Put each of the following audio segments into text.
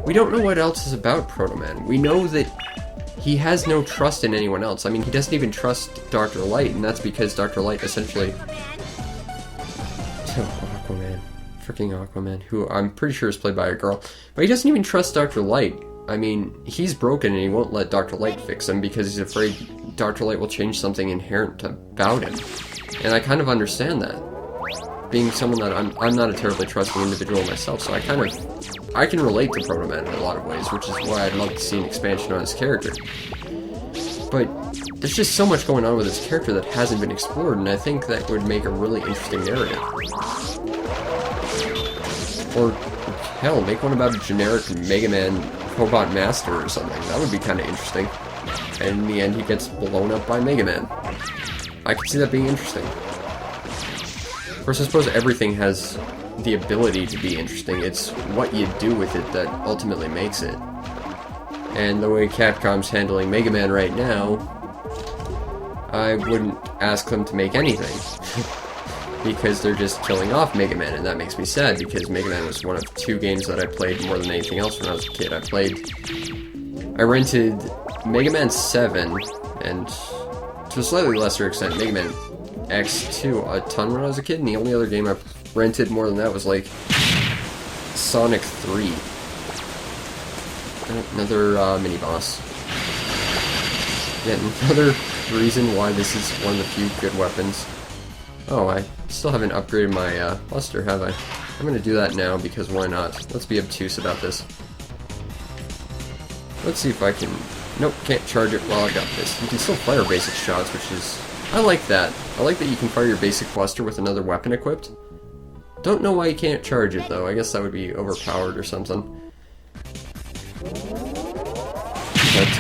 we don't know what else is about Proto Man. We know that he has no trust in anyone else. I mean, he doesn't even trust Dr. Light, and that's because Dr. Light essentially... Aquaman. Freaking Aquaman, who I'm pretty sure is played by a girl. But he doesn't even trust Dr. Light. I mean, he's broken and he won't let Dr. Light fix him because he's afraid Dr. Light will change something inherent about him. And I kind of understand that. Being someone that I'm not a terribly trusting individual myself, so I can relate to Proto Man in a lot of ways, which is why I'd love to see an expansion on his character. But there's just so much going on with his character that hasn't been explored, and I think that would make a really interesting narrative. Or, hell, make one about a generic Mega Man Robot Master or something. That would be kind of interesting. And in the end, he gets blown up by Mega Man. I could see that being interesting. Of course, I suppose everything has the ability to be interesting. It's what you do with it that ultimately makes it. And the way Capcom's handling Mega Man right now, I wouldn't ask them to make anything. Because they're just killing off Mega Man, and that makes me sad, because Mega Man was one of 2 games that I played more than anything else when I was a kid. I rented Mega Man 7, and to a slightly lesser extent, Mega Man X2 a ton when I was a kid, and the only other game I rented more than that was, like, Sonic 3. Another mini-boss. Yet another reason why this is one of the few good weapons. Oh, I still haven't upgraded my luster, have I? I'm gonna do that now, because why not? Let's be obtuse about this. Let's see if I can... Nope, can't charge it while I got this. You can still fire basic shots, which is... I like that. I like that you can fire your basic luster with another weapon equipped. Don't know why you can't charge it, though. I guess that would be overpowered or something. But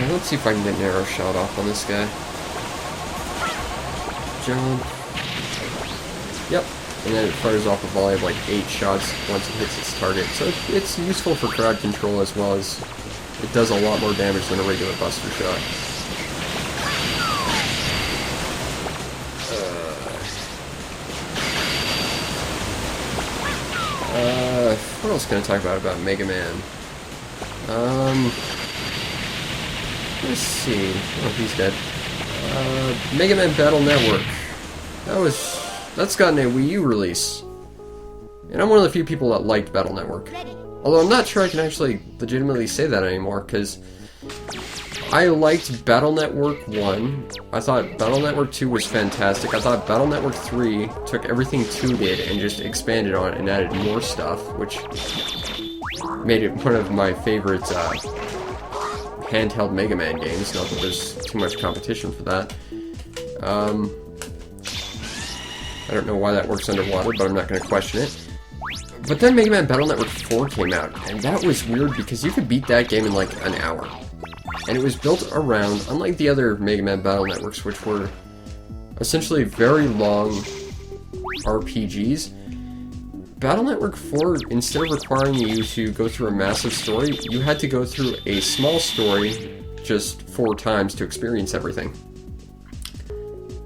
let's see if I can get an arrow shot off on this guy. Jump. Yep, and then it fires off a volley of like 8 shots once it hits its target. So it's useful for crowd control as well as it does a lot more damage than a regular buster shot. What else can I talk about Mega Man? Let's see. Oh, he's dead. Mega Man Battle Network. That's gotten a Wii U release. And I'm one of the few people that liked Battle Network. Although I'm not sure I can actually legitimately say that anymore, because I liked Battle Network 1. I thought Battle Network 2 was fantastic. I thought Battle Network 3 took everything 2 did and just expanded on it and added more stuff, which made it one of my favorite handheld Mega Man games. Not that there's too much competition for that. I don't know why that works underwater, but I'm not going to question it. But then Mega Man Battle Network 4 came out, and that was weird because you could beat that game in like an hour. And it was built around, unlike the other Mega Man Battle Networks, which were essentially very long RPGs, Battle Network 4, instead of requiring you to go through a massive story, you had to go through a small story just 4 times to experience everything.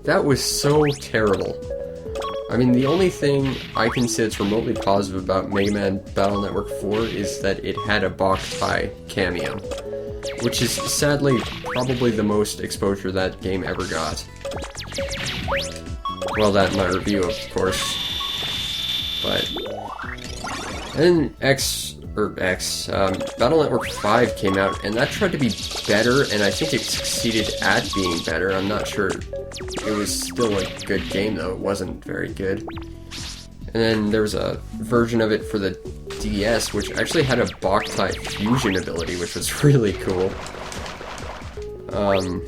That was so terrible. I mean, the only thing I can say that's remotely positive about Mega Man Battle Network 4 is that it had a Boktai cameo, which is sadly probably the most exposure that game ever got. Well, that in my review, of course. But and then Battle Network 5 came out, and that tried to be better, and I think it succeeded at being better. I'm not sure. It was still a good game, though. It wasn't very good. And then there was a version of it for the DS, which actually had a Boktai fusion ability, which was really cool. And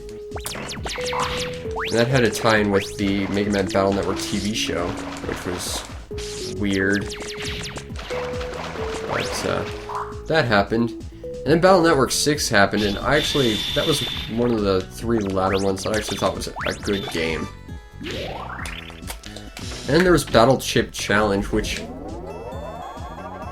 that had a tie-in with the Mega Man Battle Network TV show, which was weird. But that happened. And then Battle Network 6 happened, and that was one of the 3 latter ones that I actually thought was a good game. And then there was Battle Chip Challenge, which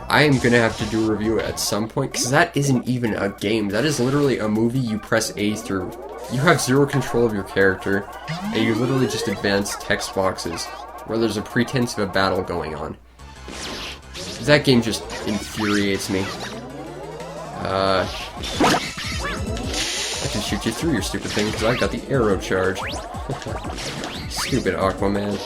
I am gonna have to do a review at some point, because that isn't even a game. That is literally a movie you press A through. You have zero control of your character, and you literally just advance text boxes where there's a pretense of a battle going on. That game just infuriates me. I can shoot you through your stupid thing because I got the arrow charge. Stupid Aquaman.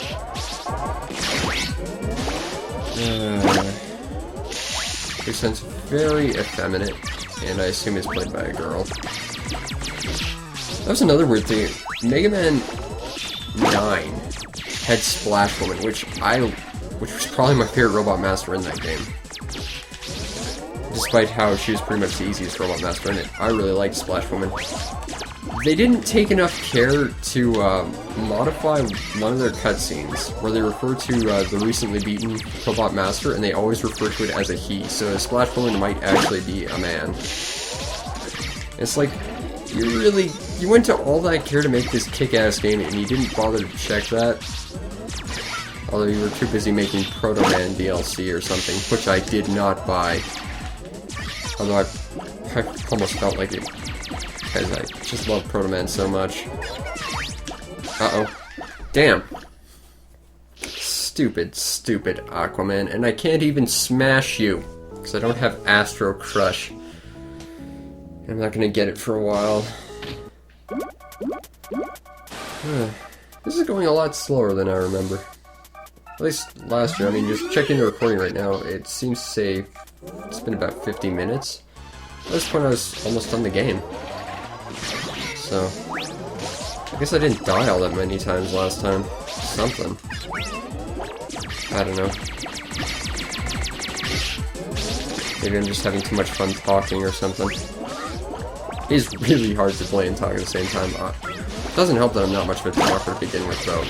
He sounds very effeminate, and I assume it's played by a girl. That was another weird thing. Mega Man 9 had Splash Woman, which was probably my favorite Robot Master in that game. Despite how she was pretty much the easiest Robot Master in it, I really liked Splash Woman. They didn't take enough care to modify one of their cutscenes, where they refer to the recently beaten Robot Master, and they always refer to it as a he, so a Splash Woman might actually be a man. It's like, you went to all that care to make this kick-ass game, and you didn't bother to check that? Although you were too busy making Proto Man DLC or something, which I did not buy. Although I almost felt like it, because I just love Proto Man so much. Uh-oh. Damn. Stupid, stupid Aquaman, and I can't even smash you, because I don't have Astro Crush. I'm not gonna get it for a while. This is going a lot slower than I remember. At least last year. I mean, just checking the recording right now, it seems to say it's been about 50 minutes. At this point I was almost done the game. So, I guess I didn't die all that many times last time. Something. I don't know. Maybe I'm just having too much fun talking or something. It is really hard to play and talk at the same time. It doesn't help that I'm not much of a talker to begin with, though.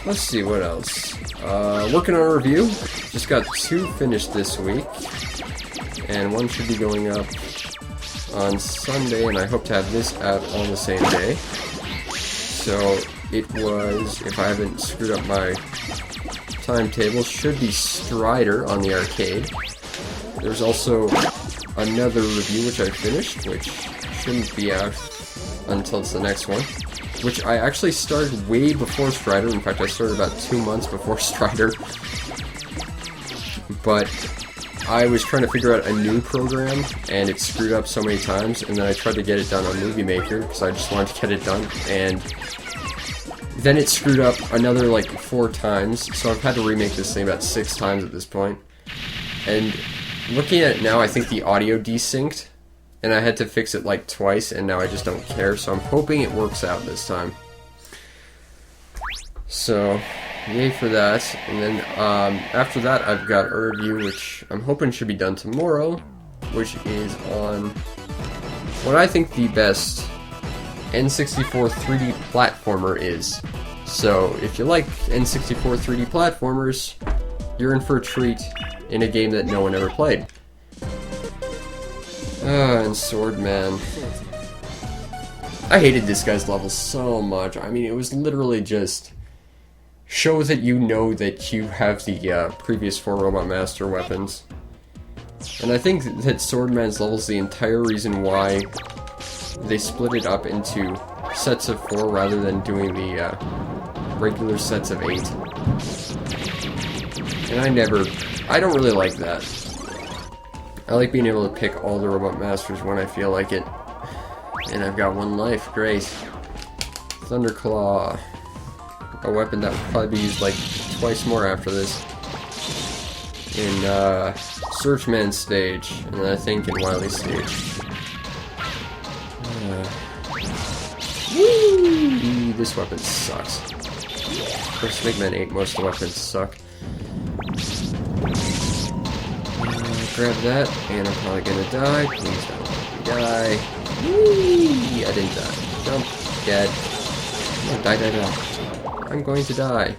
Let's see, what else? Working on a review. Just got 2 finished this week. And 1 should be going up on Sunday, and I hope to have this out on the same day. So, it was, if I haven't screwed up my timetable, should be Strider on the arcade. There's also another review which I finished, which shouldn't be out until it's the next one. Which I actually started way before Strider. In fact, I started about 2 months before Strider. But I was trying to figure out a new program, and it screwed up so many times, and then I tried to get it done on Movie Maker, because I just wanted to get it done, and then it screwed up another, like, 4 times, so I've had to remake this thing about 6 times at this point. And looking at it now, I think the audio desynced, and I had to fix it like twice, and now I just don't care, so I'm hoping it works out this time. So, yay for that. And then, after that, I've got a review, which I'm hoping should be done tomorrow, which is on what I think the best N64 3D platformer is. So, if you like N64 3D platformers, you're in for a treat in a game that no one ever played. And Swordman. I hated this guy's level so much. I mean, it was literally just show that you know that you have the previous 4 Robot Master weapons. And I think that Swordman's level is the entire reason why they split it up into sets of 4 rather than doing the regular sets of 8. And I don't really like that. I like being able to pick all the Robot Masters when I feel like it. And I've got 1 life, great. Thunderclaw. A weapon that will probably be used like twice more after this. In Searchman stage, and then I think in Wily stage. Woo! This weapon sucks. Of course, Mega Man 8, most of the weapons suck. Grab that, and I'm probably gonna die. Please don't let me die. Whee! I didn't die. Jump. Dead. No, die. I'm going to die.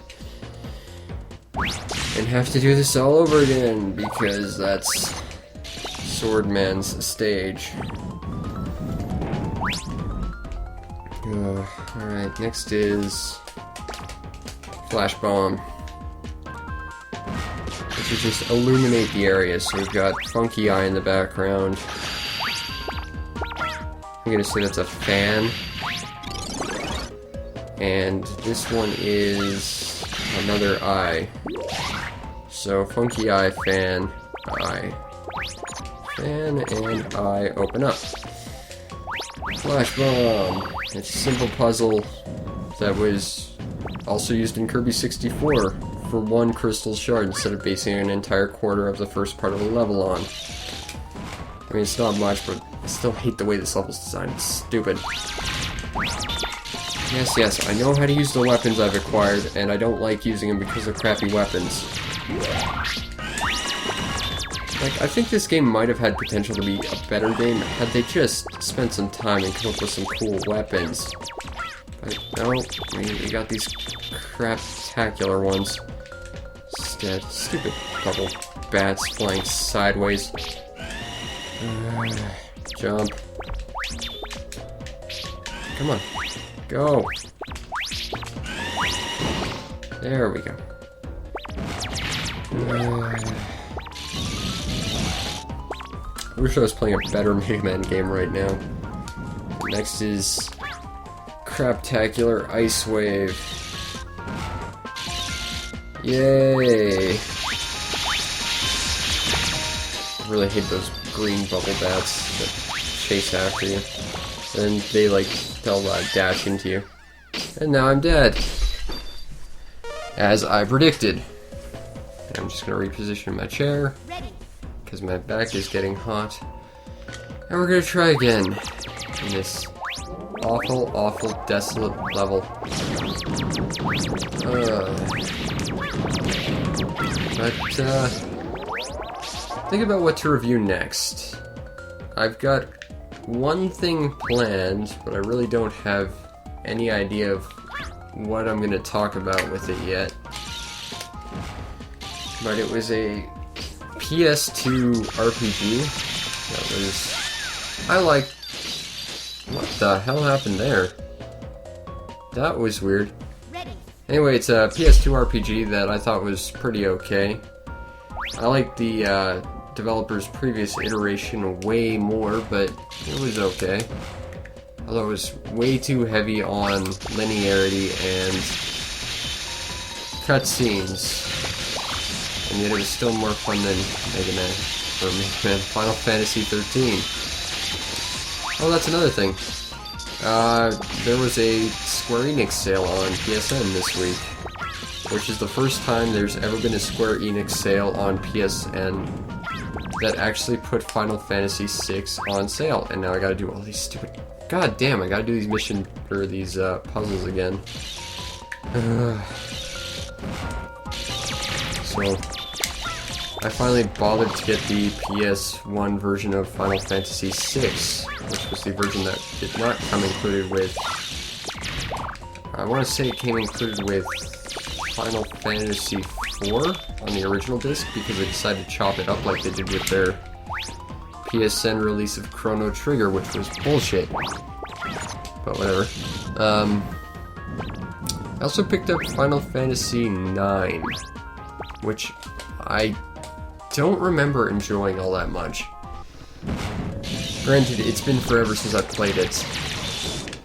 And have to do this all over again, because that's Swordman's stage. Alright, next is Flash Bomb. Which is just illuminate the area, so we've got Funky Eye in the background. I'm gonna say that's a fan. And this one is another eye. So Funky Eye, fan, I fan, and I open up. Flash Bomb. It's a simple puzzle that was also used in Kirby 64 for one crystal shard instead of basing an entire quarter of the first part of the level on. I mean, it's not much, but I still hate the way this level's designed. It's stupid. Yes, I know how to use the weapons I've acquired, and I don't like using them because of crappy weapons. Like, I think this game might have had potential to be a better game had they just spent some time and come up with some cool weapons. But no, I mean, we got these craptacular ones instead. Stupid couple bats flying sideways. Jump. Come on. Go. There we go. I wish I was playing a better Mega Man game right now. Next is Craptacular Ice Wave. Yay! I really hate those green bubble bats that chase after you. And they they'll dash into you. And now I'm dead. As I predicted. And I'm just gonna reposition my chair. Because my back is getting hot. And we're gonna try again. In this awful, awful, desolate level. Think about what to review next. I've got one thing planned, but I really don't have any idea of what I'm gonna talk about with it yet. But it was a PS2 RPG that was... I liked... What the hell happened there? That was weird. Anyway, it's a PS2 RPG that I thought was pretty okay. I liked the developer's previous iteration way more, but it was okay. Although it was way too heavy on linearity and cutscenes. And yet it was still more fun than Mega Man, or Mega Man Final Fantasy 13. Oh, that's another thing. There was a Square Enix sale on PSN this week, which is the first time there's ever been a Square Enix sale on PSN that actually put Final Fantasy VI on sale. And now I gotta do all these stupid... God damn, I gotta do these mission... or these, puzzles again. So... I finally bothered to get the PS1 version of Final Fantasy VI, which was the version that did not come included with... I want to say it came included with Final Fantasy IV on the original disc, because they decided to chop it up like they did with their PSN release of Chrono Trigger, which was bullshit. But whatever. I also picked up Final Fantasy IX, which I don't remember enjoying all that much. Granted, it's been forever since I played it.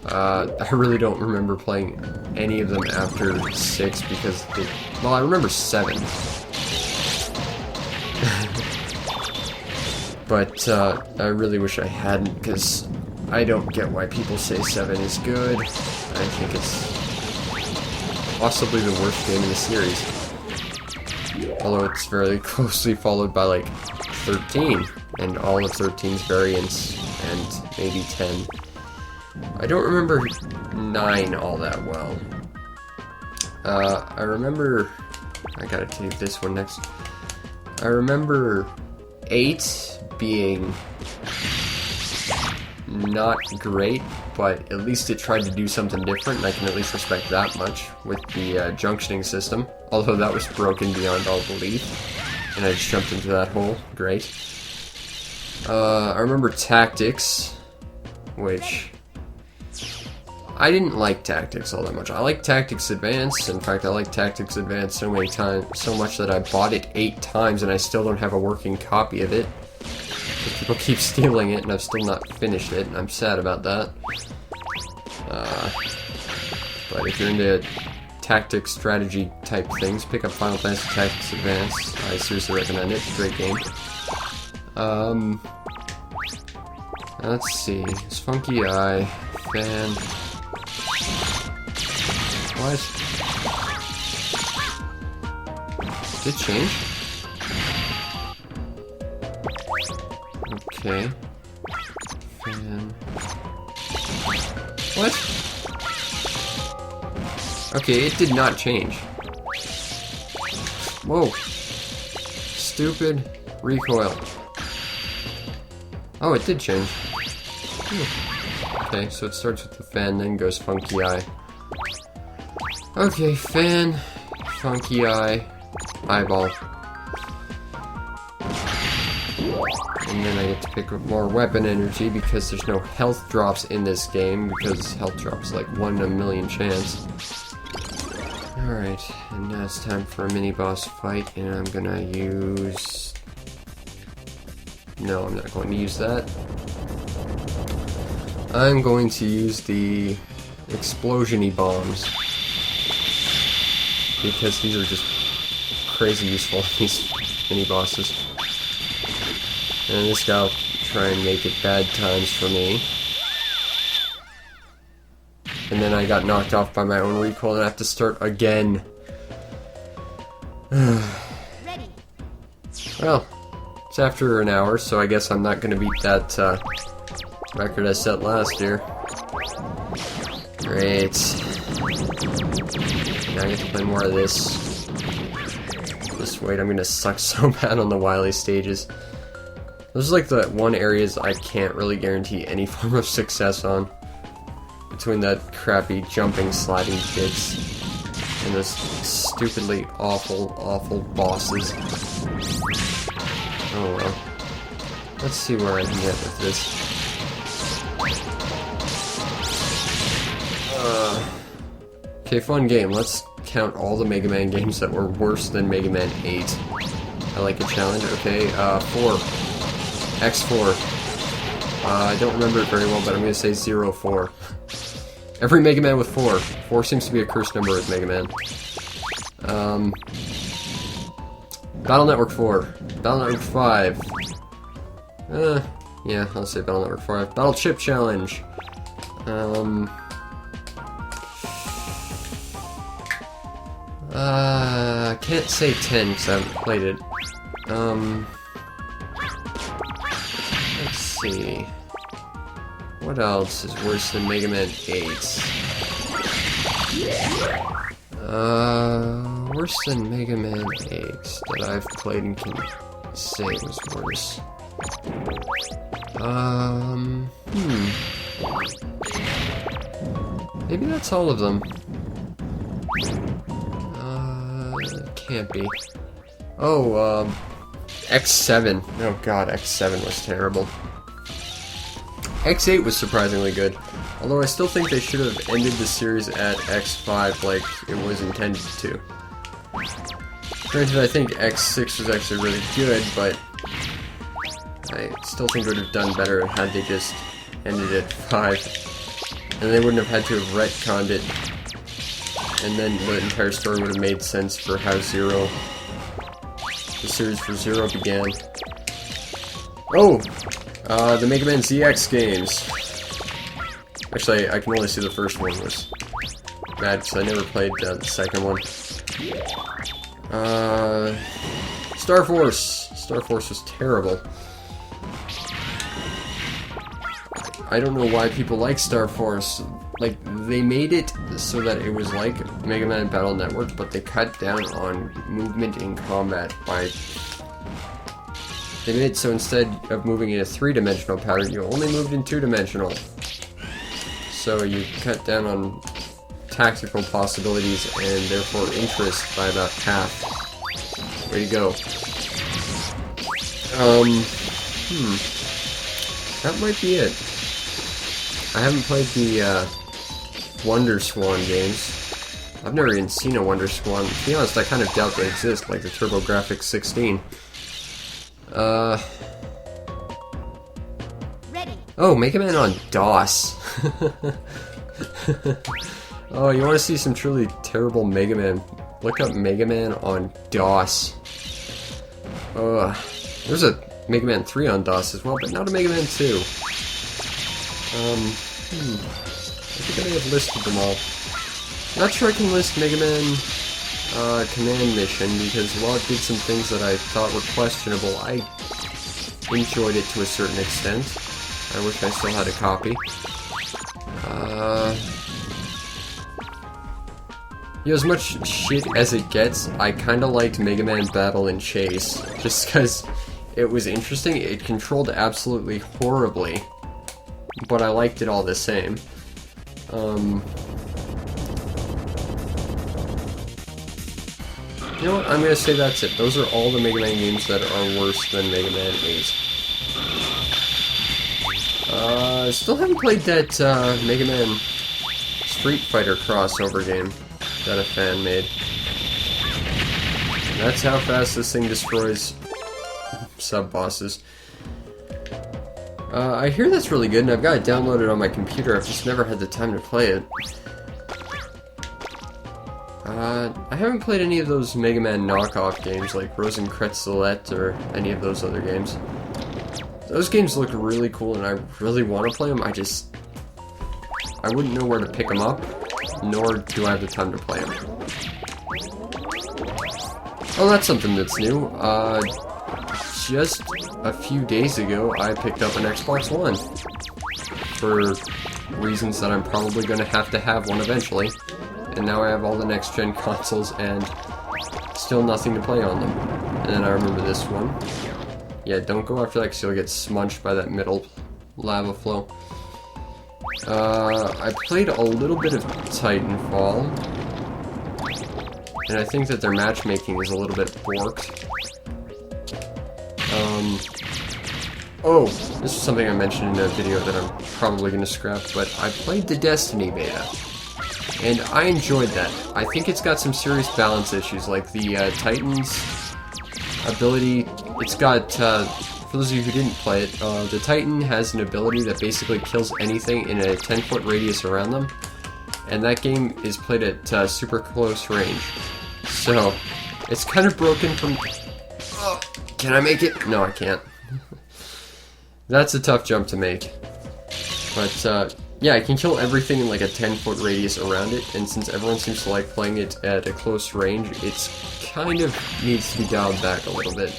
I really don't remember playing any of them after 6 because, well, I remember 7. But I really wish I hadn't, because I don't get why people say 7 is good. I think it's possibly the worst game in the series. Although it's very closely followed by, like, 13, and all of 13's variants, and maybe 10. I don't remember 9 all that well. I remember... I gotta take this one next. I remember 8 being not great, but at least it tried to do something different, and I can at least respect that much with the junctioning system. Although that was broken beyond all belief, and I just jumped into that hole. Great. I remember Tactics, which... I didn't like Tactics all that much. I like Tactics Advance. In fact, I like Tactics Advance so much that I bought it 8 times, and I still don't have a working copy of it. People keep stealing it, and I've still not finished it, and I'm sad about that. But if you're into tactics, strategy type things, pick up Final Fantasy Tactics Advance. I seriously recommend it. It's a great game. Let's see. It's Funky Eye, Fan. What? Did it change? Okay. Fan. What? Okay, it did not change. Whoa. Stupid recoil. Oh, it did change. Okay, so it starts with the fan, then goes Funky Eye. Okay, Fan, Funky Eye, Eyeball. And then I get to pick up more weapon energy because there's no health drops in this game, because health drops like 1 in a million chance. Alright, and now it's time for a mini-boss fight, and I'm gonna use... No, I'm not going to use that. I'm going to use the explosion-y bombs, because these are just crazy useful, these mini-bosses. And this guy will try and make it bad times for me. And then I got knocked off by my own recoil and I have to start again. Well, it's after an hour, so I guess I'm not going to beat that record I set last year. Great. Now I get to play more of this. Just wait, I'm going to suck so bad on the Wily stages. Those are like the one areas I can't really guarantee any form of success on. Between that crappy jumping, sliding kicks, and those stupidly awful, awful bosses. Oh well. Let's see where I can get with this. Okay, fun game. Let's count all the Mega Man games that were worse than Mega Man 8. I like a challenge. Okay, 4. X4. I don't remember it very well, but I'm going to say 04. Every Mega Man with 4. 4 seems to be a cursed number with Mega Man. Battle Network 4. Battle Network 5. Yeah, I'll say Battle Network 5. Battle Chip Challenge. I can't say 10 because I haven't played it. Let's see. What else is worse than Mega Man 8? Worse than Mega Man 8 that I've played and can say was worse. Maybe that's all of them. Can't be. Oh, X7. Oh god, X7 was terrible. X8 was surprisingly good, although I still think they should have ended the series at X5 like it was intended to. Granted, I think X6 was actually really good, but I still think it would have done better had they just ended at 5. And they wouldn't have had to have retconned it, and then the entire story would have made sense for how the series for Zero began. Oh! The Mega Man ZX games. Actually, I can only see the first one was bad, because I never played the second one. Star Force! Star Force was terrible. I don't know why people like Star Force. Like, they made it so that it was like Mega Man Battle Network, but they cut down on movement in combat by... They made it so instead of moving in a 3-dimensional pattern, you only moved in 2-dimensional. So you cut down on tactical possibilities and therefore interest by about half. Way to go. That might be it. I haven't played the Wonder Swan games. I've never even seen a Wonder Swan. To be honest, I kind of doubt they exist, like the TurboGrafx 16. Ready. Oh, Mega Man on DOS. Oh, you want to see some truly terrible Mega Man? Look up Mega Man on DOS. There's a Mega Man 3 on DOS as well, but not a Mega Man 2. I think I may have listed them all. Not sure I can list Mega Man Command Mission, because while it did some things that I thought were questionable, I enjoyed it to a certain extent. I wish I still had a copy. As much shit as it gets, I kinda liked Mega Man Battle and Chase, just because it was interesting. It controlled absolutely horribly, but I liked it all the same. You know what, I'm gonna say that's it. Those are all the Mega Man games that are worse than Mega Man 8. Still haven't played that, Mega Man Street Fighter crossover game that a fan made. That's how fast this thing destroys sub-bosses. I hear that's really good, and I've got it downloaded on my computer. I've just never had the time to play it. I haven't played any of those Mega Man knockoff games like Rosencrantz or any of those other games. Those games look really cool, and I really want to play them. I wouldn't know where to pick them up, nor do I have the time to play them. Oh, that's something that's new. Just a few days ago, I picked up an Xbox One. For reasons that I'm probably going to have one eventually. And now I have all the next-gen consoles and still nothing to play on them. And then I remember this one. Yeah, don't go after that because you'll get smudged by that middle lava flow. I played a little bit of Titanfall. And I think that their matchmaking is a little bit borked. Oh, this is something I mentioned in a video that I'm probably going to scrap, but I played the Destiny beta. And I enjoyed that. I think it's got some serious balance issues, like the Titan's ability. It's got, for those of you who didn't play it, the Titan has an ability that basically kills anything in a 10-foot radius around them. And that game is played at super close range. So, it's kind of broken from... Oh, can I make it? No, I can't. That's a tough jump to make. But, yeah, I can kill everything in like a 10-foot radius around it, and since everyone seems to like playing it at a close range, it's kind of needs to be dialed back a little bit.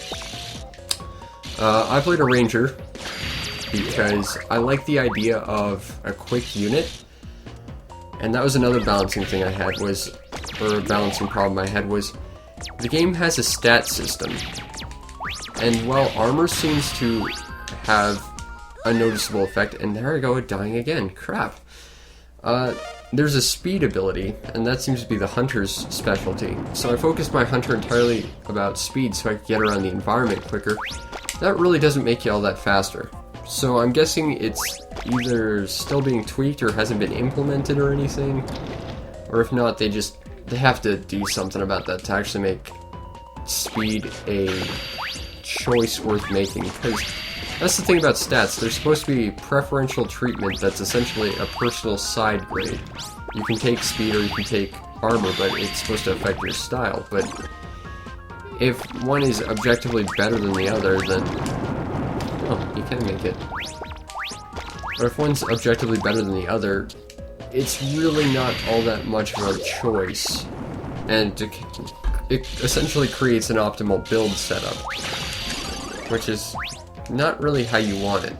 I played a Ranger, because I like the idea of a quick unit, and that was another balancing thing I had was, or a balancing problem I had was, the game has a stat system, and while armor seems to have a noticeable effect, and there I go, dying again, crap. There's a speed ability, and that seems to be the hunter's specialty. So I focused my hunter entirely about speed so I could get around the environment quicker. That really doesn't make you all that faster. So I'm guessing it's either still being tweaked or hasn't been implemented or anything. Or if not, they have to do something about that to actually make speed a choice worth making, because that's the thing about stats. There's supposed to be preferential treatment that's essentially a personal side grade. You can take speed or you can take armor, but it's supposed to affect your style. But if one is objectively better than the other, then... Oh, you can make it. But if one's objectively better than the other, it's really not all that much of a choice. And it essentially creates an optimal build setup, which is not really how you want it.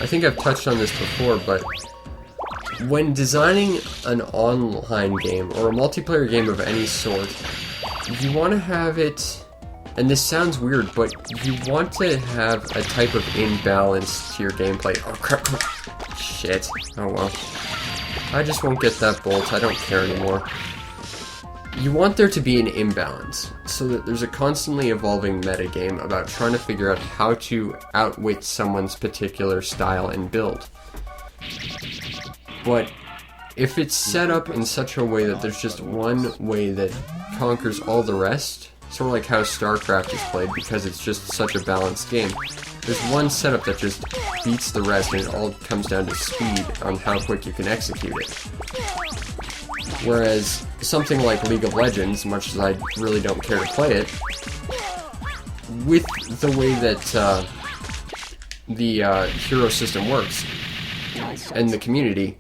I think I've touched on this before, but when designing an online game or a multiplayer game of any sort, you want to have it, and this sounds weird, but you want to have a type of imbalance to your gameplay. Oh crap, shit, oh well. I just won't get that bolt, I don't care anymore. You want there to be an imbalance, so that there's a constantly evolving metagame about trying to figure out how to outwit someone's particular style and build. But if it's set up in such a way that there's just one way that conquers all the rest, sort of like how StarCraft is played because it's just such a balanced game, there's one setup that just beats the rest and it all comes down to speed on how quick you can execute it. Whereas something like League of Legends, much as I really don't care to play it, with the way that the hero system works and the community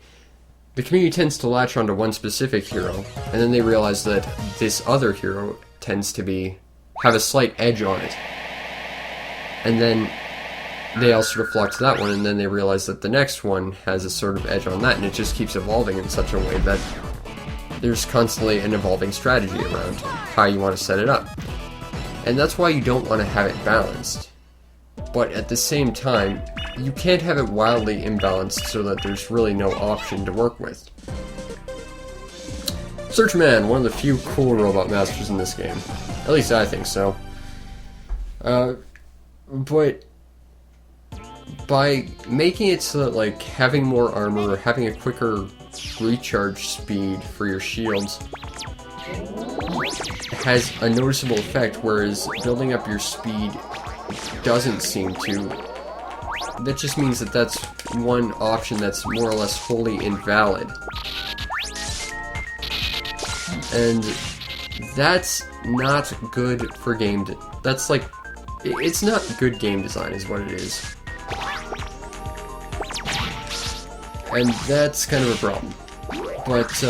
tends to latch onto one specific hero, and then they realize that this other hero tends to have a slight edge on it. And then they all sort of flock to that one, and then they realize that the next one has a sort of edge on that, and it just keeps evolving in such a way that there's constantly an evolving strategy around how you want to set it up. And that's why you don't want to have it balanced. But at the same time, you can't have it wildly imbalanced so that there's really no option to work with. Searchman, one of the few cool robot masters in this game. At least I think so. But by making it so that, like, having more armor or having a quicker recharge speed for your shields has a noticeable effect, whereas building up your speed doesn't seem to. That just means that that's one option that's more or less wholly invalid. And that's not good for that's like, it's not good game design is what it is. And that's kind of a problem. But,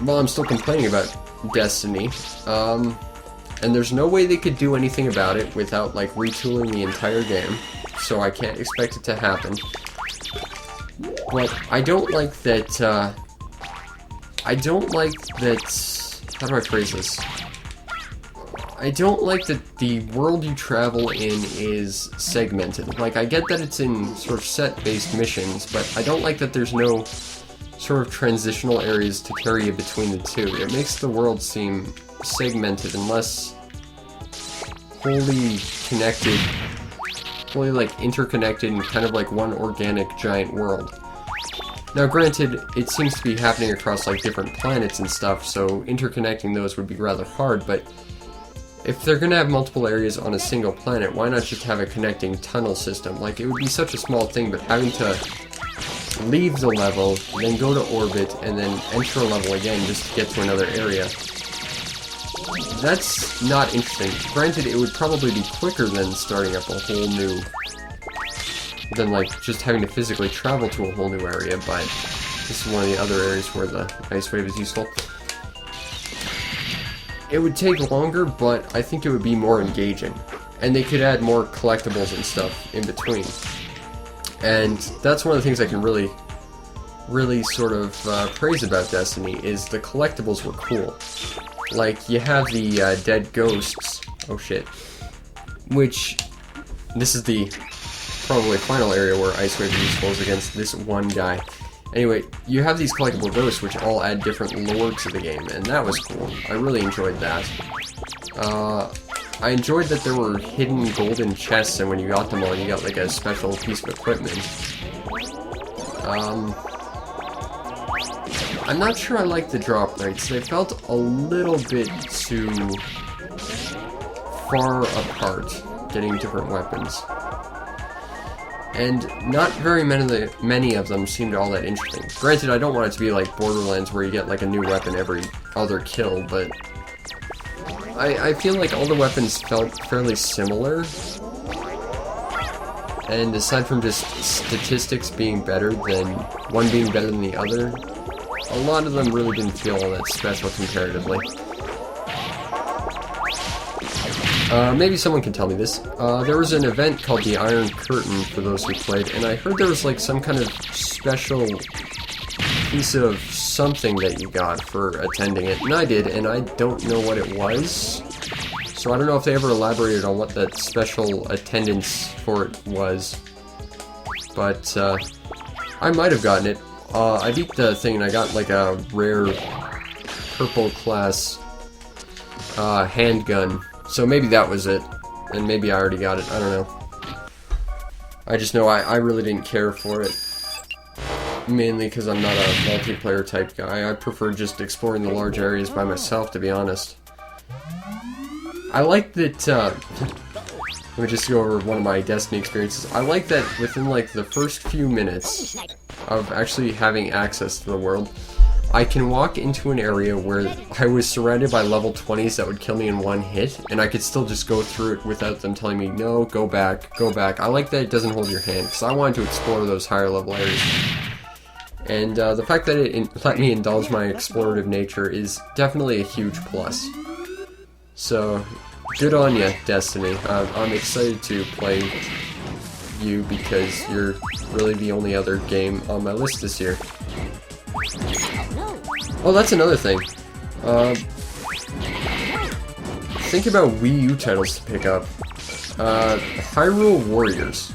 well, I'm still complaining about Destiny, and there's no way they could do anything about it without, like, retooling the entire game, so I can't expect it to happen. But I don't like that, how do I phrase this? I don't like that the world you travel in is segmented. Like, I get that it's in sort of set-based missions, but I don't like that there's no sort of transitional areas to carry you between the two. It makes the world seem segmented and less wholly connected, wholly, like, interconnected and kind of like one organic giant world. Now, granted, it seems to be happening across, like, different planets and stuff, so interconnecting those would be rather hard, but if they're gonna have multiple areas on a single planet, why not just have a connecting tunnel system? Like, it would be such a small thing, but having to leave the level, then go to orbit, and then enter a level again just to get to another area. That's not interesting. Granted, it would probably be quicker than starting up a whole new... than, like, just having to physically travel to a whole new area, but this is one of the other areas where the Ice Wave is useful. It would take longer, but I think it would be more engaging. And they could add more collectibles and stuff in between. And that's one of the things I can really sort of praise about Destiny, is the collectibles were cool. Like, you have the dead ghosts, oh shit, which, this is the probably final area where Ice Wave is useful, is against this one guy. Anyway, you have these collectible ghosts which all add different lore to the game, and that was cool. I really enjoyed that. I enjoyed that there were hidden golden chests, and when you got them all, you got, like, a special piece of equipment. I'm not sure I like the drop rates. They felt a little bit too far apart, getting different weapons. And not very many of them seemed all that interesting. Granted, I don't want it to be like Borderlands where you get, like, a new weapon every other kill, but I feel like all the weapons felt fairly similar. And aside from just statistics being better than one being better than the other, a lot of them really didn't feel all that special comparatively. Maybe someone can tell me this. There was an event called the Iron Curtain for those who played, and I heard there was, like, some kind of special piece of something that you got for attending it, and I did, and I don't know what it was. So I don't know if they ever elaborated on what that special attendance for it was. But, I might have gotten it. I beat the thing and I got, like, a rare purple class handgun. So maybe that was it, and maybe I already got it, I don't know. I just know I really didn't care for it, mainly because I'm not a multiplayer type guy. I prefer just exploring the large areas by myself, to be honest. I like that, let me just go over one of my Destiny experiences. I like that within, like, the first few minutes of actually having access to the world, I can walk into an area where I was surrounded by level 20s that would kill me in one hit, and I could still just go through it without them telling me, no, go back, go back. I like that it doesn't hold your hand, because I wanted to explore those higher level areas. And the fact that it let me indulge my explorative nature is definitely a huge plus. So, good on ya, Destiny. I'm excited to play you because you're really the only other game on my list this year. Oh, that's another thing. Think about Wii U titles to pick up. Hyrule Warriors.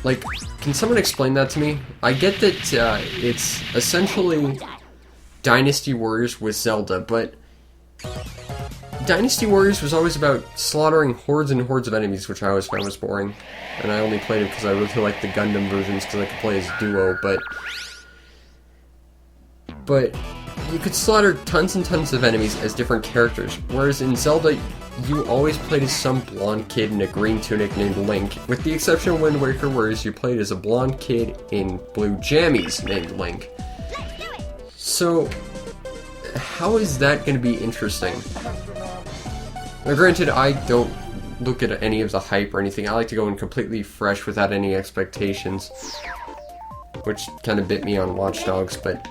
Like, can someone explain that to me? I get that it's essentially Dynasty Warriors with Zelda, but Dynasty Warriors was always about slaughtering hordes and hordes of enemies, which I always found was boring. And I only played it because I really liked the Gundam versions because I could play as duo, but you could slaughter tons and tons of enemies as different characters, whereas in Zelda, you always played as some blonde kid in a green tunic named Link, with the exception of Wind Waker, whereas you played as a blonde kid in blue jammies named Link. So, how is that going to be interesting? Now, granted, I don't look at any of the hype or anything. I like to go in completely fresh without any expectations, which kind of bit me on Watch Dogs, but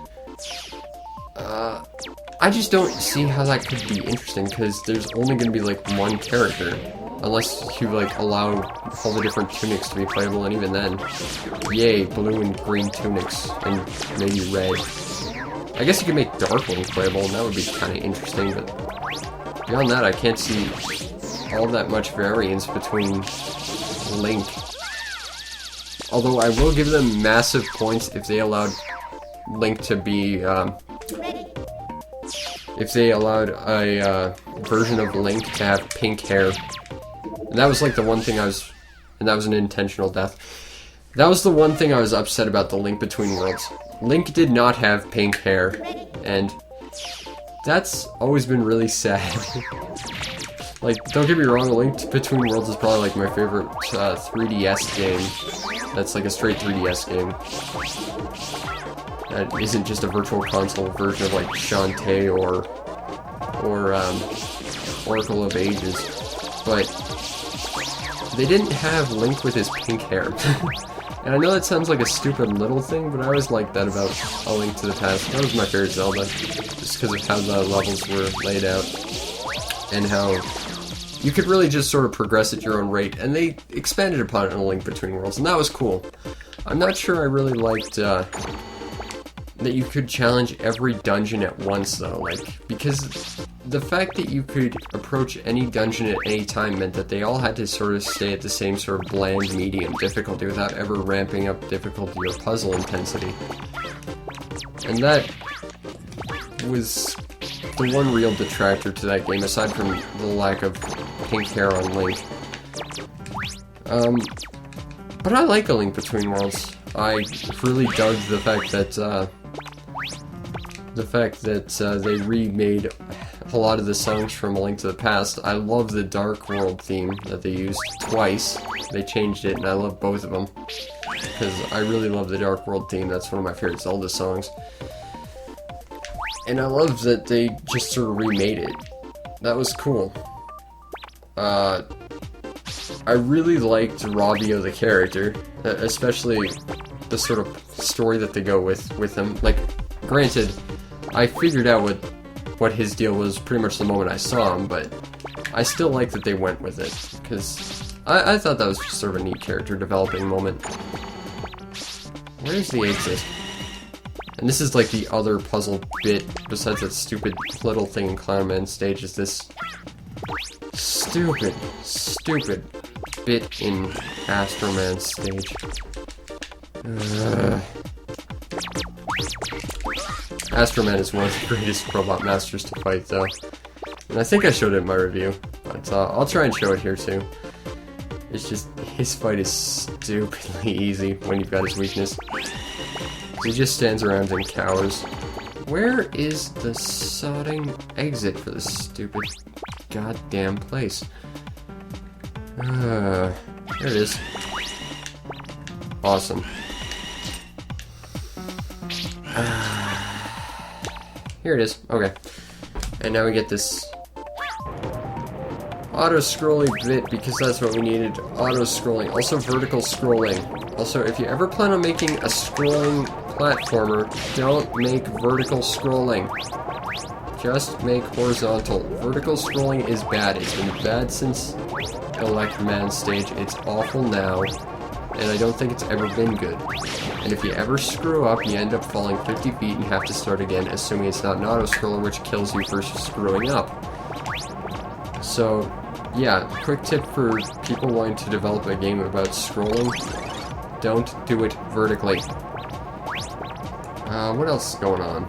I just don't see how that could be interesting, because there's only going to be like one character, unless you like allow all the different tunics to be playable, and even then, yay, blue and green tunics, and maybe red. I guess you could make Darkwing playable, and that would be kind of interesting, but beyond that, I can't see all that much variance between Link. Although I will give them massive points if they allowed Link to be, if they allowed a version of Link to have pink hair. And that was like the one thing and that was an intentional death. That was the one thing I was upset about the Link Between Worlds. Link did not have pink hair, and that's always been really sad. Like, don't get me wrong, Link Between Worlds is probably like my favorite 3DS game. That's like a straight 3DS game. That isn't just a virtual console version of like Shantae or Oracle of Ages. But they didn't have Link with his pink hair. And I know that sounds like a stupid little thing, but I always liked that about A Link to the Past. That was my favorite Zelda, just because of how the levels were laid out, and how you could really just sort of progress at your own rate, and they expanded upon it in A Link Between Worlds, and that was cool. I'm not sure I really liked that you could challenge every dungeon at once, though, like, because the fact that you could approach any dungeon at any time meant that they all had to sort of stay at the same sort of bland medium difficulty without ever ramping up difficulty or puzzle intensity. And that was the one real detractor to that game, aside from the lack of pink hair on Link. But I like A Link Between Worlds. I really dug the fact that they remade a lot of the songs from A Link to the Past. I love the Dark World theme that they used twice. They changed it, and I love both of them, because I really love the Dark World theme. That's one of my favorite Zelda songs. And I love that they just sort of remade it. That was cool. I really liked Ravio the character, especially the sort of story that they go with him. Like, granted, I figured out what his deal was pretty much the moment I saw him, but I still like that they went with it, because I thought that was just sort of a neat character developing moment. Where's the exit? And this is like the other puzzle bit, besides that stupid little thing in Clown Man stage, is this stupid bit in Astro Man stage. Astro Man is one of the greatest Robot Masters to fight, though. And I think I showed it in my review, but I'll try and show it here too. It's just, his fight is stupidly easy when you've got his weakness. He just stands around and cowers. Where is the sodding exit for this stupid goddamn place? There it is. Awesome. Here it is. Okay. And now we get this auto-scrolling bit because that's what we needed. Auto-scrolling. Also vertical scrolling. Also, if you ever plan on making a scrolling platformer, don't make vertical scrolling. Just make horizontal. Vertical scrolling is bad. It's been bad since Electroman stage. It's awful now. And I don't think it's ever been good. And if you ever screw up, you end up falling 50 feet and have to start again, assuming it's not an auto-scroller, which kills you for screwing up. So, yeah, quick tip for people wanting to develop a game about scrolling. Don't do it vertically. What else is going on?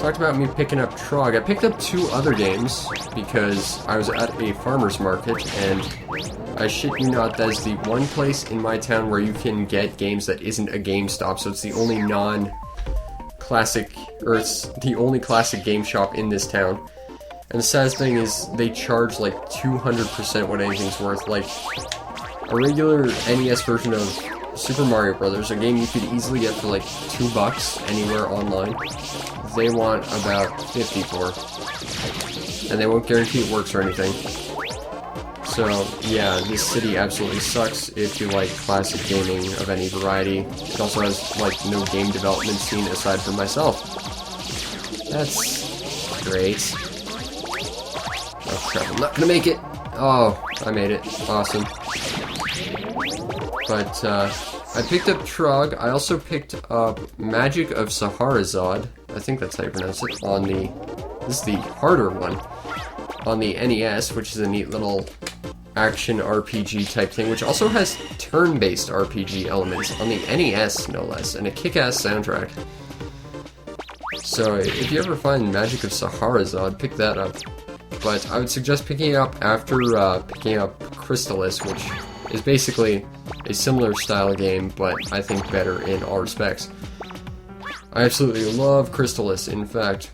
Talked about me picking up Trog. I picked up 2 other games because I was at a farmer's market, and I shit you not, that is the one place in my town where you can get games that isn't a GameStop, so it's the only non-classic, or it's the only classic game shop in this town. And the saddest thing is, they charge like 200% what anything's worth. Like, a regular NES version of Super Mario Brothers, a game you could easily get for like $2 anywhere online, they want about 50 for. And they won't guarantee it works or anything. So, yeah, this city absolutely sucks if you like classic gaming of any variety. It also has, like, no game development scene aside from myself. That's great. Oh crap, I'm not gonna make it! Oh, I made it. Awesome. But, I picked up Trog. I also picked up Magic of Saharazad. I think that's how you pronounce it. On the... This is the harder one. On the NES, which is a neat little action RPG type thing, which also has turn-based RPG elements on the NES, no less, and a kick-ass soundtrack. So, if you ever find Magic of Saharazad, pick that up. But I would suggest picking it up after picking up Crystalis, which is basically a similar style game, but I think better in all respects. I absolutely love Crystalis. In fact,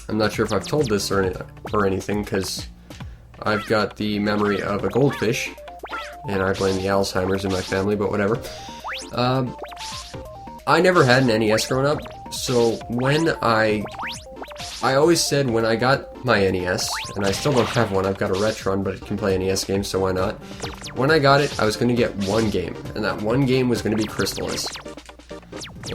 I'm not sure if I've told this or anything, because I've got the memory of a goldfish, and I blame the Alzheimer's in my family, but whatever. I never had an NES growing up, so when I always said when I got my NES, and I still don't have one, I've got a Retron, but it can play NES games, so why not? When I got it, I was going to get one game, and that one game was going to be Crystalis.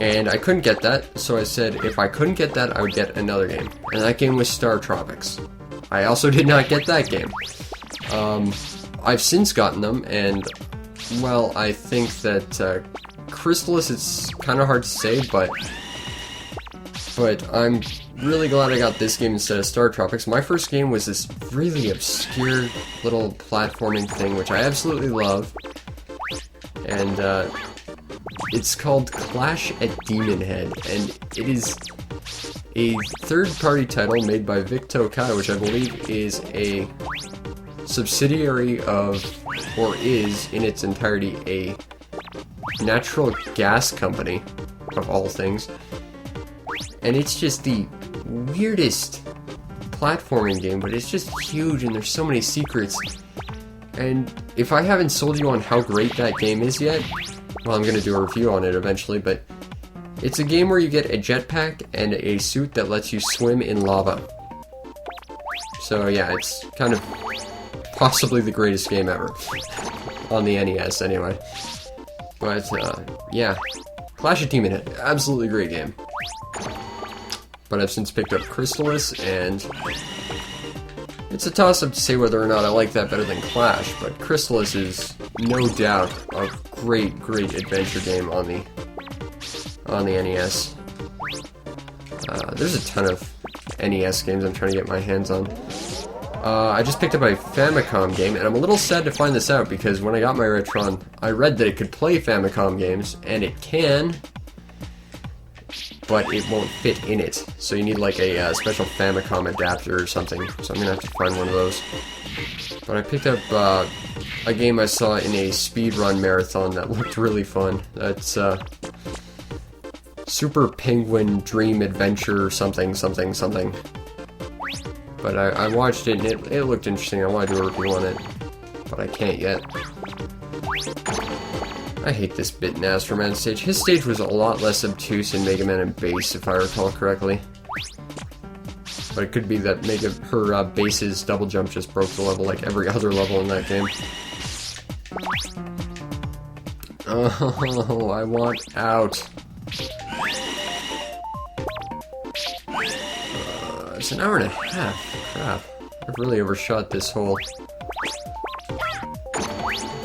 And I couldn't get that, so I said if I couldn't get that, I would get another game. And that game was Star Tropics. I also did not get that game. I've since gotten them, and, well, I think that Crystalis, it's kind of hard to say, but I'm really glad I got this game instead of Star Tropics. My first game was this really obscure little platforming thing, which I absolutely love. And, it's called Clash at Demon Head, and it is a third-party title made by Vic Tokai, which I believe is a subsidiary of, or is in its entirety, a natural gas company, of all things. And it's just the weirdest platforming game, but it's just huge and there's so many secrets. And if I haven't sold you on how great that game is yet, well, I'm going to do a review on it eventually, but it's a game where you get a jetpack and a suit that lets you swim in lava. So yeah, it's kind of possibly the greatest game ever. On the NES, anyway. But, yeah. Clash of Demon Head, absolutely great game. But I've since picked up Crystalis, and it's a toss-up to say whether or not I like that better than Clash, but Crystalis is no doubt a great, great adventure game on the NES. There's a ton of NES games I'm trying to get my hands on. I just picked up a Famicom game, and I'm a little sad to find this out, because when I got my Retron, I read that it could play Famicom games, and it can, but it won't fit in it. So you need like a special Famicom adapter or something, so I'm gonna have to find one of those. But I picked up a game I saw in a speedrun marathon that looked really fun. That's Super Penguin Dream Adventure something. But I watched it and it looked interesting. I want to do a review on it, but I can't yet. I hate this bit in Astro Man stage. His stage was a lot less obtuse in Mega Man and Bass, if I recall correctly. But it could be that her Bass's double jump just broke the level like every other level in that game. Oh, I want out. It's an hour and a half. Crap. I've really overshot this hole.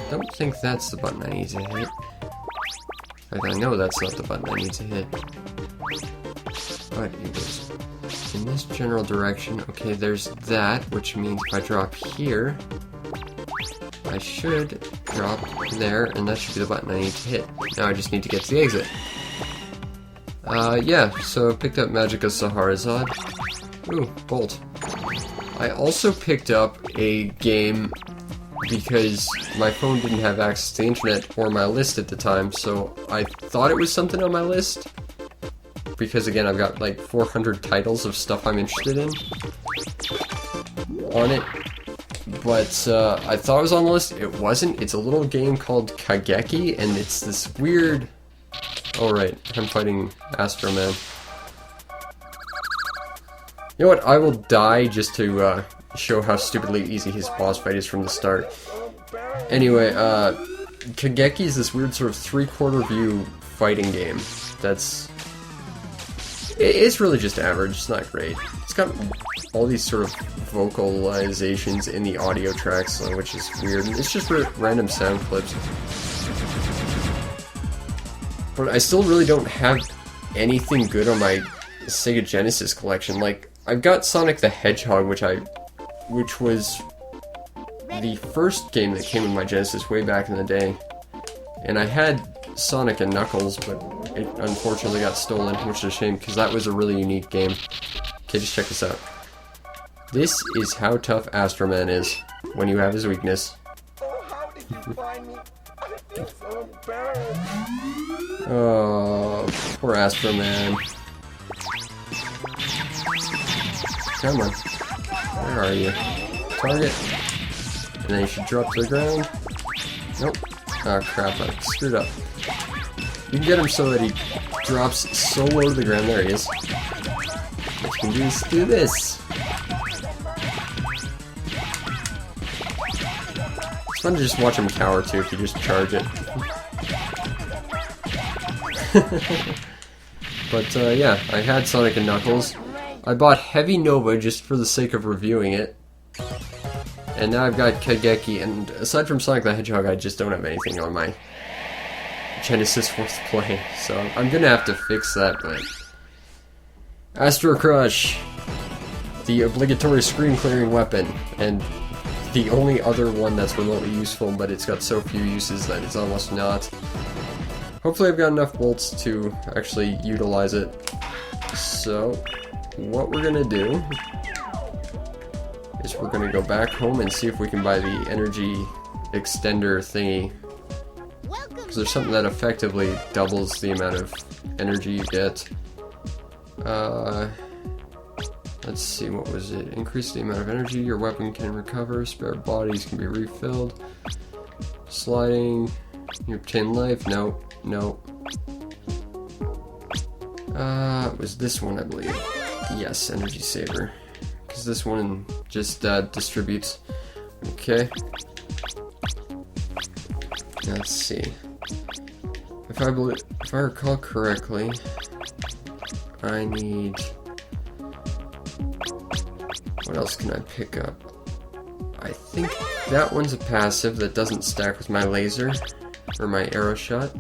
Don't think that's the button I need to hit. In fact, I know that's not the button I need to hit. But it is in this general direction. Okay, there's that, which means if I drop here, I should drop there, and that should be the button I need to hit. Now I just need to get to the exit. Yeah, so I picked up Magica Sahara-Zod. Ooh, Bolt. I also picked up a game because my phone didn't have access to the internet or my list at the time, so I thought it was something on my list. Because again, I've got like 400 titles of stuff I'm interested in on it. But I thought it was on the list. It wasn't. It's a little game called Kageki, and it's this weird... Oh right, I'm fighting Astro Man. You know what? I will die just to show how stupidly easy his boss fight is from the start. Anyway, Kageki is this weird sort of three-quarter view fighting game that's... It's really just average, it's not great. It's got all these sort of vocalizations in the audio tracks, which is weird. It's just random sound clips. But I still really don't have anything good on my Sega Genesis collection. Like, I've got Sonic the Hedgehog, which was the first game that came in my Genesis way back in the day. And I had Sonic and Knuckles, but it unfortunately got stolen, which is a shame, because that was a really unique game. Okay, just check this out. This is how tough Astro Man is when you have his weakness. Oh, poor Astro Man. Come on. Where are you? Target. And then you should drop to the ground. Nope. Oh crap, I screwed up. You can get him so that he drops so low to the ground. There he is. What you can do is do this. It's fun to just watch him cower too if you just charge it. But yeah, I had Sonic and Knuckles. I bought Heavy Nova just for the sake of reviewing it. And now I've got Kageki, and aside from Sonic the Hedgehog, I just don't have anything on my Genesis worth playing. So I'm gonna have to fix that, but... Astro Crush! The obligatory screen clearing weapon, and the only other one that's remotely useful, but it's got so few uses that it's almost not. Hopefully I've got enough bolts to actually utilize it. So, what we're gonna do is we're gonna go back home and see if we can buy the energy extender thingy. Because there's something that effectively doubles the amount of energy you get. Let's see, what was it? Increase the amount of energy your weapon can recover, spare bodies can be refilled. Sliding, you obtain life, no. It was this one, I believe. Yes, energy saver. Because this one just distributes. Okay. Let's see. If I recall correctly, I need... What else can I pick up? I think that one's a passive that doesn't stack with my laser, or my arrow shot.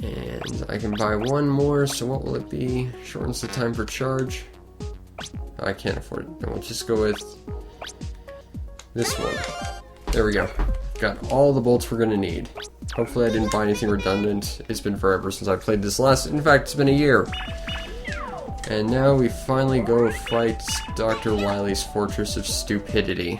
And I can buy one more, so what will it be? Shortens the time for charge. I can't afford it. Then we'll just go with this one. There we go. Got all the bolts we're gonna need. Hopefully I didn't buy anything redundant. It's been forever since I played this last. In fact, it's been a year. And now we finally go fight Dr. Wily's Fortress of Stupidity.